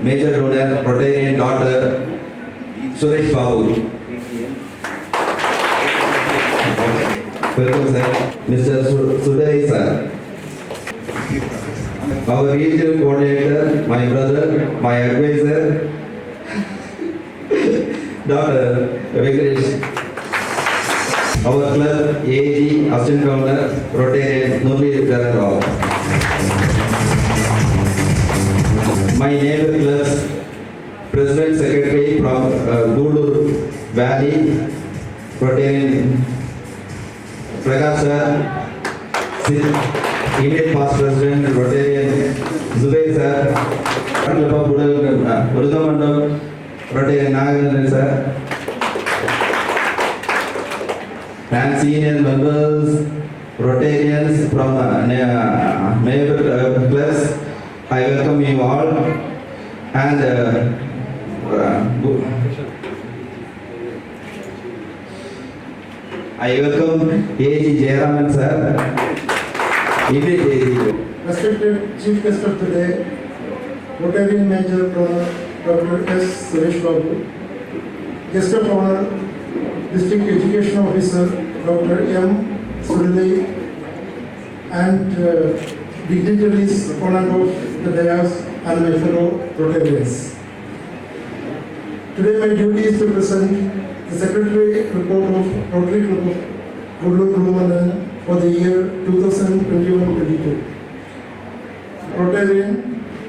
Major Donor, Rotary Dr. Suresh Babu. Welcome, sir. Mr. Sudhai, sir. Our regional coordinator, my brother, my advisor, Dr. Venkatesh. Our club AG, Assistant Governor, Rotary Nurli Rao. My neighbor club's President Secretary from Gudalur Valley, Rotary Prakash sir, Indian Past President, Rotary Zubai sir, Babu, Rotary Nagan sir, and senior members, Rotarians from neighbor clubs, I welcome you all. And I welcome A.G. Jayaraman sir. Respected Chief Guest of today, Rotary Major Dr. S. Suresh Babu, Guest of Honor, District Education Officer Dr. M. Sudhai, and dignitaries, opponent of the dais, and my fellow Rotarians. Today my duty is to present the Secretary Report of Rotary Club of Gudalur for the year 2021-22. Rotarian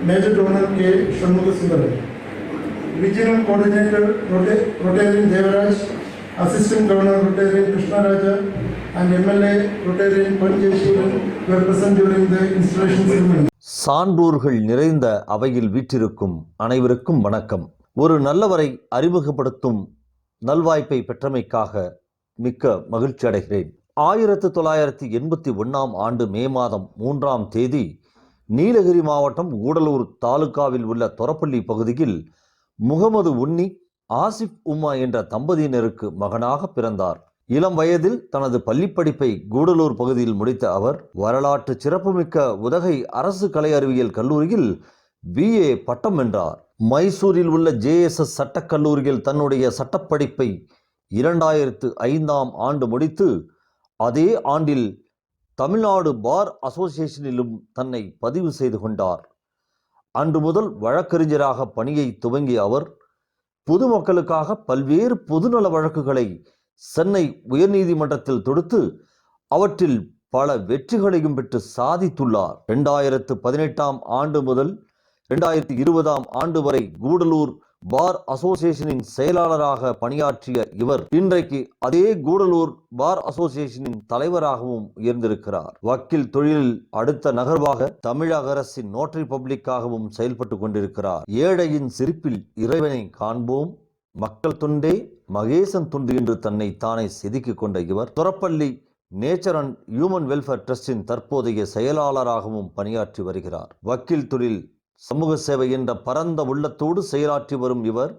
Major Donor K. Shanmugasundaram, Regional Coordinator Rotarian Devaraj, Assistant Governor Rotarian Krishna Raja, and MLA Rotarian Panjeshwaran were present during the installation ceremony. சான்றோர்கள் நிறைந்த அவையில் வீற்றிருக்கும் அனைவருக்கும் வணக்கம். ஒரு நல்லவரை அறிமுகப்படுத்தும் நல்வாய்ப்பை பெற்றமைக்காக மிக்க மகிழ்ச்சி அடைகிறேன். 1981 ஆண்டு மே மாதம் 3ஆம் தேதி நீலகிரி மாவட்டம் கூடலூர் தாலுகாவில் உள்ள தொரப்பள்ளி பகுதியில் முகமது உன்னி, ஆசிப் உம்மா என்ற தம்பதியினருக்கு மகனாக பிறந்தார். இளம் வயதில் தனது பள்ளிப்படிப்பை கூடலூர் பகுதியில் முடித்த அவர் வரலாற்று சிறப்புமிக்க உதகை அரசு கலை அறிவியல் கல்லூரியில் BA பட்டம் வென்றார். மைசூரில் உள்ள JSS சட்டக்கல்லூரியில் தன்னுடைய சட்டப்படிப்பை 2005ஆம் ஆண்டு முடித்து அதே ஆண்டில் தமிழ்நாடு பார் அசோசியேஷனிலும் தன்னை பதிவு செய்து கொண்டார். அன்று முதல் வழக்கறிஞராக பணியை துவங்கிய அவர் பொதுமக்களுக்காக பல்வேறு பொதுநல வழக்குகளை சென்னை உயர்நீதிமன்றத்தில் தொடுத்து அவற்றில் பல வெற்றிகளையும் பெற்று சாதித்துள்ளார். 2018ஆம் ஆண்டு முதல் 2020ஆம் ஆண்டு வரை கூடலூர் பார் அசோசியேஷனின் செயலாளராக பணியாற்றிய இவர் இன்றைக்கு அதே கூடலூர் பார் அசோசியேஷனின் தலைவராகவும் உயர்ந்திருக்கிறார். வக்கீல் தொழிலில் அடுத்த நகர்வாக தமிழக அரசின் நோட்டரி பப்ளிக்காகவும் செயல்பட்டு கொண்டிருக்கிறார். ஏழையின் சிரிப்பில் இறைவனை காண்போம், மக்கள் தொண்டே மகேசன் தொண்டு என்று தன்னை தானே செதுக்கிக் கொண்ட இவர் Thorapalli nature and human welfare ட்ரஸ்டின் தற்போதைய செயலாளராகவும் பணியாற்றி வருகிறார். வக்கீல் தொழில் சமூக சேவை என்ற பரந்த உள்ளத்தோடு செயலாற்றி வரும் இவர்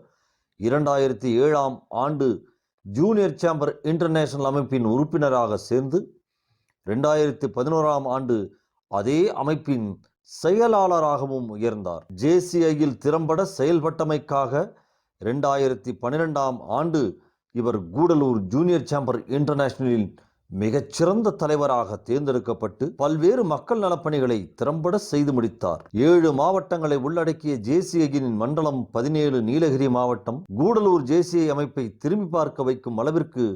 2007ஆம் ஆண்டு ஜூனியர் சேம்பர் இன்டர்நேஷனல் அமைப்பின் உறுப்பினராக சேர்ந்து 2011ஆம் ஆண்டு அதே அமைப்பின் செயலாளராகவும் உயர்ந்தார். JCIயில் திறம்பட செயல்பட்டமைக்காக 2012ஆம் ஆண்டு இவர் கூடலூர் ஜூனியர் சேம்பர் இன்டர்நேஷனலில் மிகச்சிறந்த தலைவராக தேர்ந்தெடுக்கப்பட்டு பல்வேறு மக்கள் நலப்பணிகளை திறம்பட செய்து முடித்தார். 7 மாவட்டங்களை உள்ளடக்கிய JCIயின் மண்டலம் 17 நீலகிரி மாவட்டம் கூடலூர் JCI அமைப்பை திரும்பி பார்க்க வைக்கும் அளவிற்கு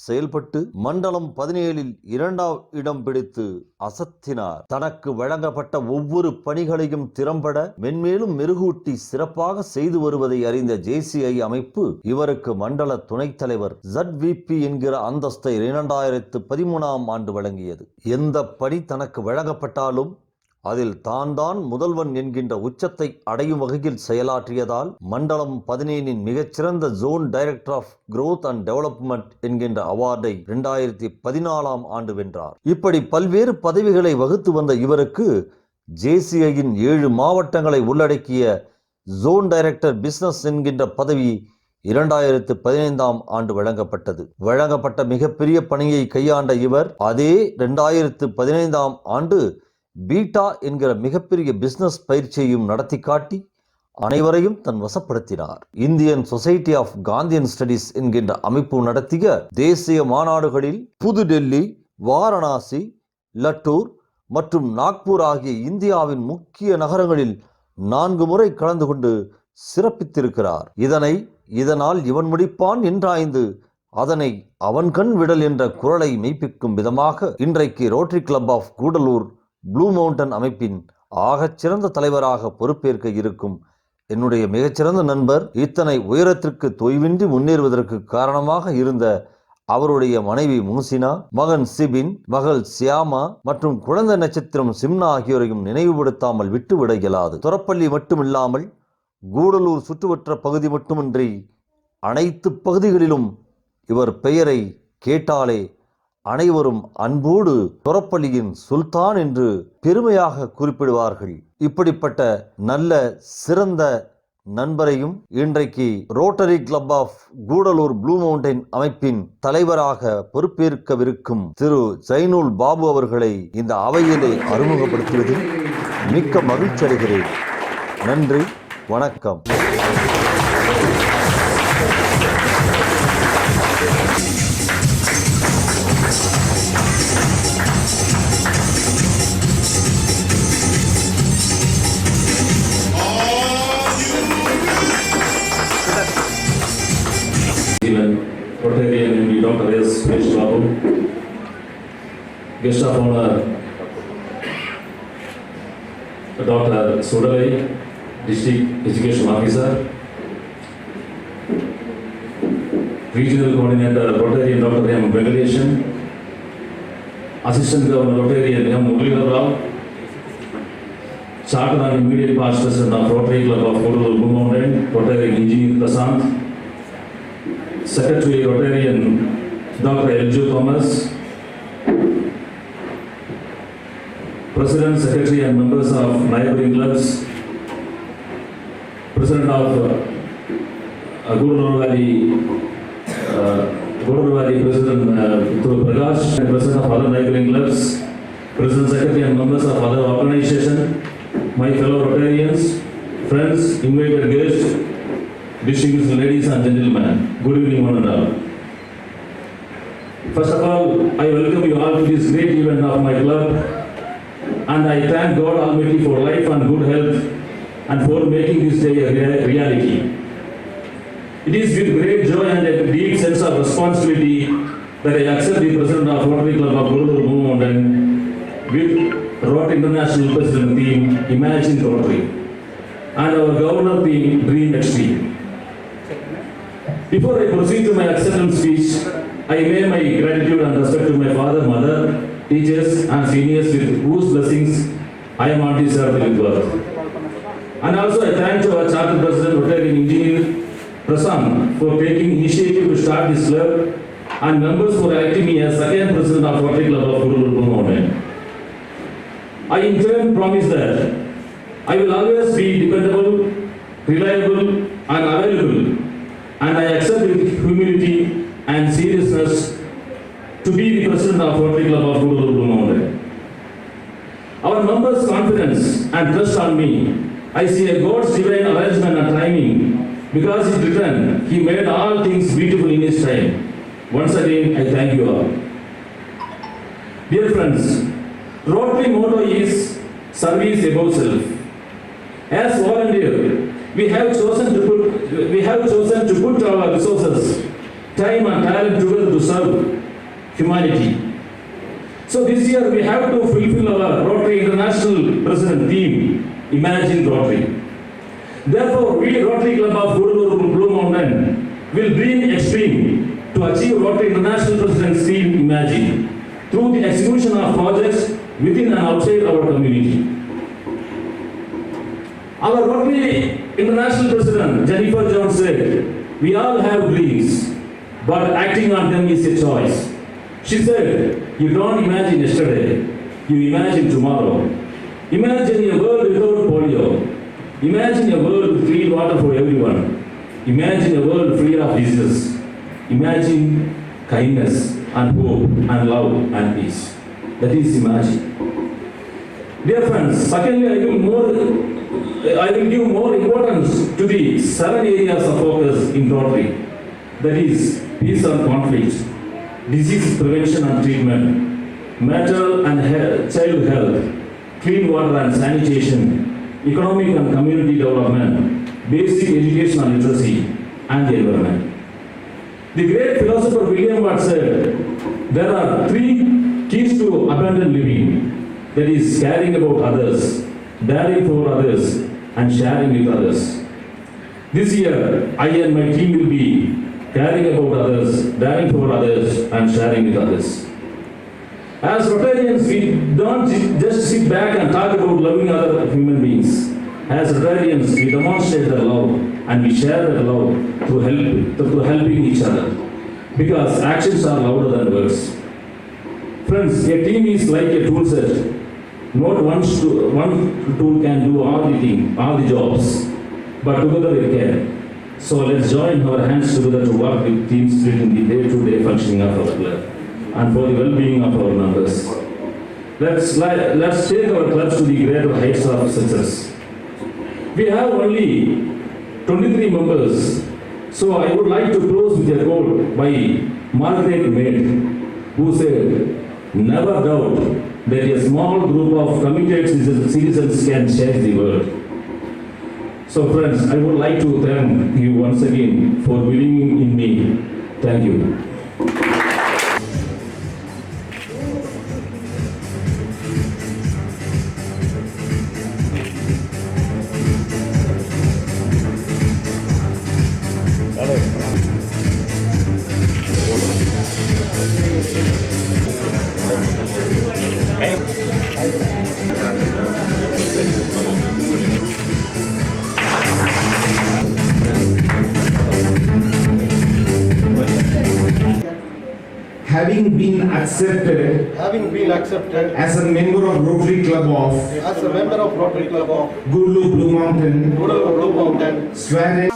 செயல்பட்டு மண்டலம் 17இல் 2ஆம் இடம் பிடித்து அசத்தினார். தனக்கு வழங்கப்பட்ட ஒவ்வொரு பணிகளையும் திறம்பட மென்மேலும் மெருகூட்டி சிறப்பாக செய்து வருவதை அறிந்த JCI அமைப்பு இவருக்கு மண்டல துணைத் தலைவர் ZVP என்கிற அந்தஸ்தை 2013ஆம் ஆண்டு வழங்கியது. எந்த பணி தனக்கு வழங்கப்பட்டாலும் அதில் தான் முதல்வன் என்கின்ற உச்சத்தை அடையும் வகையில் செயலாற்றியதால் மண்டலம் 17இன் மிகச்சிறந்த zone director of growth and development என்கின்ற அவார்டை 2014ஆம் ஆண்டு வென்றார். இப்படி பல்வேறு பதவிகளை வகுத்து வந்த இவருக்கு JCIயின் 7 மாவட்டங்களை உள்ளடக்கிய ஜோன் டைரக்டர் பிசினஸ் என்கின்ற பதவி 2015ஆம் ஆண்டு வழங்கப்பட்டது. வழங்கப்பட்ட மிகப்பெரிய பணியை கையாண்ட இவர் அதே 2015ஆம் ஆண்டு பீட்டா என்கிற மிகப்பெரிய பிசினஸ் பயிற்சியையும் நடத்தி காட்டி அனைவரையும் தன் வசப்படுத்தினார். Indian society of Gandhian studies என்கின்ற அமைப்பு நடத்திய தேசிய மாநாடுகளில் புதுடெல்லி, வாரணாசி, லட்டூர் மற்றும் நாக்பூர் ஆகிய இந்தியாவின் முக்கிய நகரங்களில் 4 முறை கலந்து கொண்டு சிறப்பித்திருக்கிறார். இதனால் இவன் முடிப்பான் என்றாய்ந்து அதனை அவன் கண் விடல் என்ற குரலை மெய்ப்பிக்கும் விதமாக இன்றைக்கு Rotary club of Gudalur blue Mountain அமைப்பின் ஆகச்சிறந்த தலைவராக பொறுப்பேற்க இருக்கும் என்னுடைய மிகச்சிறந்த நண்பர், இத்தனை உயரத்திற்கு தொய்வின்றி முன்னேறுவதற்கு காரணமாக இருந்த அவருடைய மனைவி முன்சினா, மகன் சிபின், மகள் சியாமா மற்றும் குழந்தை நட்சத்திரம் சிம்னா ஆகியோரையும் நினைவுபடுத்தாமல் விட்டுவிட இயலாது. தொரப்பள்ளி மட்டுமில்லாமல் கூடலூர் சுற்றுவட்ட பகுதி மட்டுமின்றி அனைத்து பகுதிகளிலும் இவர் பெயரை கேட்டாலே அனைவரும் அன்போடு தொரப்பள்ளியின் சுல்தான் என்று பெருமையாக குறிப்பிடுவார்கள். இப்படிப்பட்ட நல்ல சிறந்த நண்பரையும் இன்றைக்கு Rotary club of Gudalur blue Mountain அமைப்பின் தலைவராக பொறுப்பேற்கவிருக்கும் திரு ஜைனுல் பாபு அவர்களை இந்த அவையிலே அறிமுகப்படுத்துவதில் மிக்க மகிழ்ச்சி அடைகிறேன். நன்றி, வணக்கம். Rotary MD Dr. S. Babu, guest of honor Dr. Sudalai, District Education Officer, Regional Coordinator Rotary Dr. M. Vengadeshan, Assistant Governor Rotary M. Muralidhar Rao, Chartered and Immediate Past President of Rotary Club of Gudalur Blue Mountain, Rotary Engineer Prasant, Secretary Rotarian Dr. L.J. Thomas, President, Secretary and members of neighboring clubs, President of Gudalur Valley President Thuru Prakash, and President of other neighboring clubs, President, Secretary and members of other organizations, my fellow Rotarians, friends, invited guests, distinguished ladies and gentlemen, good evening one and all. First of all, I welcome you all to this great event of my club, and I thank God Almighty for life and good health and for making this day a reality. It is with great joy and a deep sense of responsibility that I accept the President of Rotary Club of Gudalur Blue Mountain with Rotary International President theme Imagine Rotary and our Governor theme Dream Extreme. Before I proceed to my acceptance speech, I may my gratitude and respect to my father, mother, teachers and seniors with whose blessings I am on this earth with birth. And also I thank to our Chartered President, Rotary Engineer Prasant for taking initiative to start this club and members for electing me as second President of Rotary Club of Gudalur Blue Mountain. I in turn promise that I will always be dependable, reliable and available, and I accept with humility and seriousness to be the President of Rotary Club of Gudalur Blue Mountain. Our members' confidence and trust on me, I see a God's divine arrangement and timing, because in return, He made all things beautiful in His time. Once again, I thank you all. Dear friends, Rotary motto is service above self. As volunteer, we have chosen to put our resources, time and talent together to serve humanity. So this year we have to fulfill our Rotary International President theme, Imagine Rotary. Therefore, we Rotary Club of Gudalur Blue Mountain will dream extreme to achieve Rotary International President's theme, Imagine, through the execution of projects within and outside our community. Our Rotary International President, Jennifer Jones, said, we all have dreams, but acting on them is a choice. She said, you don't imagine yesterday, you imagine tomorrow. Imagine a world without polio. Imagine a world with clean water for everyone. Imagine a world free of disease. Imagine kindness and hope and love and peace. That is imagine. Dear friends, secondly, I give more I will give more importance to the 7 areas of focus in Rotary. That is peace and conflict, disease prevention and treatment, maternal and child health, clean water and sanitation, economic and community development, basic education and literacy, and the environment. The great philosopher William Watt said, there are 3 keys to abundant living, that is caring about others, daring for others, and sharing with others. This year, I and my team will be caring about others, daring for others, and sharing with others. As Rotarians, we don't just sit back and talk about loving other human beings. As Rotarians, we demonstrate that love and we share that love through helping each other. Because actions are louder than words. Friends, a team is like a tool set. Not one tool can do all the jobs, but together it can. So let's join our hands together to work with team spirit in the day-to-day functioning of our club and for the well-being of our members. Let's take our clubs to the greater heights of success. We have only 23 members, so I would like to close with a quote by Margaret Mead, who said, "Never doubt that a small group of committed citizens can change the world." So friends, I would like to thank you once again for believing in me. Thank you. Having been accepted as a member of Rotary Club of Gudalur, Blue Mountain, swear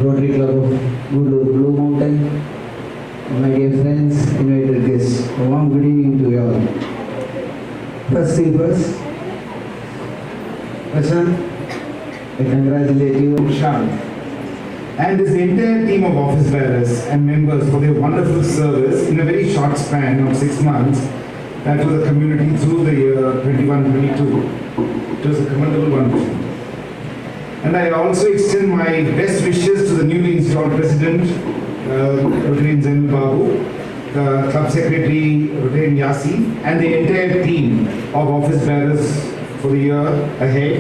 Rotary Club of Gudalur, Blue Mountain, my dear friends, invited guests, a warm good evening to you all. First thing first, Prashant, I congratulate you. Shant and his entire team of office bearers and members for their wonderful service in a very short span of 6 months to the community through the year 21-22. It was a commendable one. And I also extend my best wishes to the newly installed President, Mr.Zainul Babu, Club Secretary, Rotary Yasi, and the entire team of office bearers for the year ahead.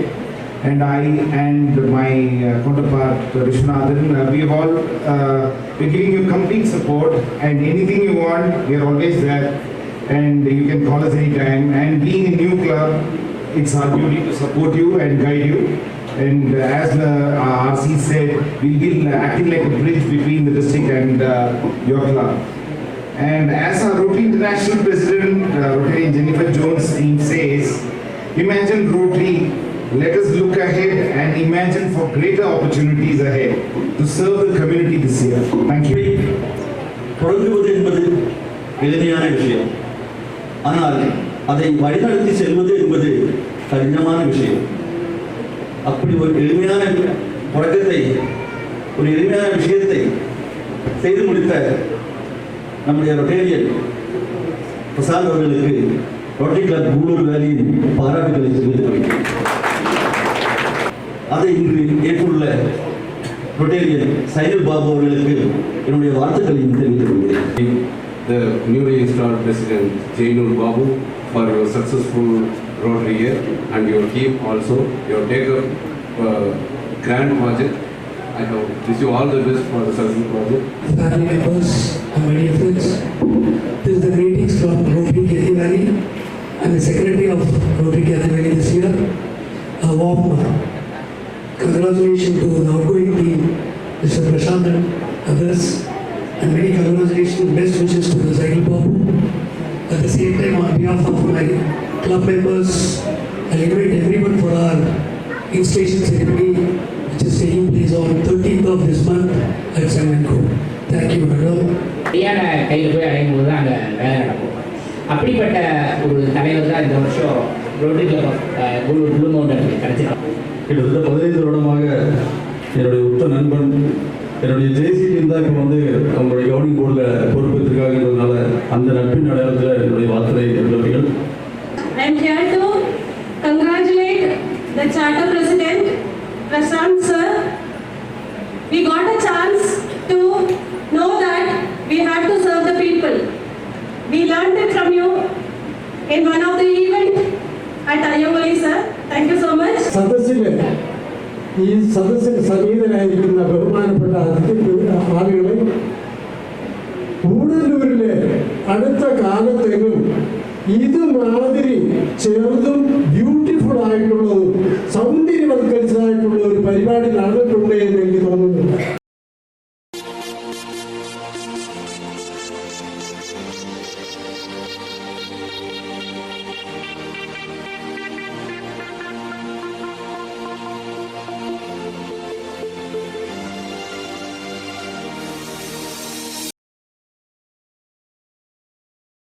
And I and my counterpart, Vishwanathan, we have all, we're giving you complete support, and anything you want, we are always there, and you can call us anytime. And being a new club, it's our duty to support you and guide you. And as the RC said, we'll be acting like a bridge between the district and your club. And as our Rotary International President, Rotary Jennifer Jones team says, imagine Rotary, let us look ahead and imagine for greater opportunities ahead to serve the community this year. Thank you. தொடங்குவது என்பது எளிமையான விஷயம், ஆனால் அதை வழிநடத்தி செல்வது என்பது கடினமான விஷயம். அப்படி ஒரு எளிமையான தொடக்கத்தை, ஒரு எளிமையான விஷயத்தை செய்து முடித்த நம்முடைய ரொட்டேரியன் பிரசாந்த் அவர்களுக்கு ரோட்டரி கிளப் கூடலூர் வேலியின் பாராட்டுகளை தெரிவித்துக் கொள்கிறேன். அதை இன்று ஏற்றுள்ள ரொட்டேரியன் சைனுல் பாபு அவர்களுக்கு என்னுடைய வாழ்த்துக்களையும் தெரிவித்துக் கொள்கிறேன். The newly installed President Zainul Babu for your successful Rotary year, and your team also. You have taken grand project I wish you all the best for the successful project. Family members and my dear friends, this is the greetings from Rotary Kethi Valley. I am the secretary of Rotary Kethi Valley this year. A warm congratulations to the outgoing team, Mr. Prashant and others, and many congratulations, best wishes to the Zainul Babu. At the same time, on behalf of my club members, I invite everyone for our installation ceremony, which is taking place on 13th of this month at Sanganko. Thank you, madam. சரியான கையில் போய் அடையும் போது தான் அங்கே வேலை நடக்கும். அப்படிப்பட்ட ஒரு தலைவர் தான் இந்த வருஷம் rotary club of Gudalur blue mountain கிடைச்சிருக்காங்க. கிட்டத்தட்ட 15 வருடமாக என்னுடைய உற்ற நண்பன் என்னுடைய ஜேசிபி தான் இப்போ வந்து அவங்களுடைய கவர்னிங் போர்டில் பொறுப்பேற்றிருக்காங்கன்றதுனால அந்த நட்பின் அடையாளத்தில் என்னுடைய வார்த்தை எழுதுவீர்கள். I am here to congratulate the charter president, Prashant sir. We got a chance to know that we have to serve the people. We learned it from you in one of the event at Ayavali sir. Thank you so much. സദസ്സിലെ ഈ സദസ്സിന് സന്നിഹിതരായിരിക്കുന്ന ബഹുമാനപ്പെട്ട ആളുകളെ ഗൂഡല്ലൂരിലെ അടുത്ത കാലത്തെങ്ങും ഇതുമാതിരി ചെറുതും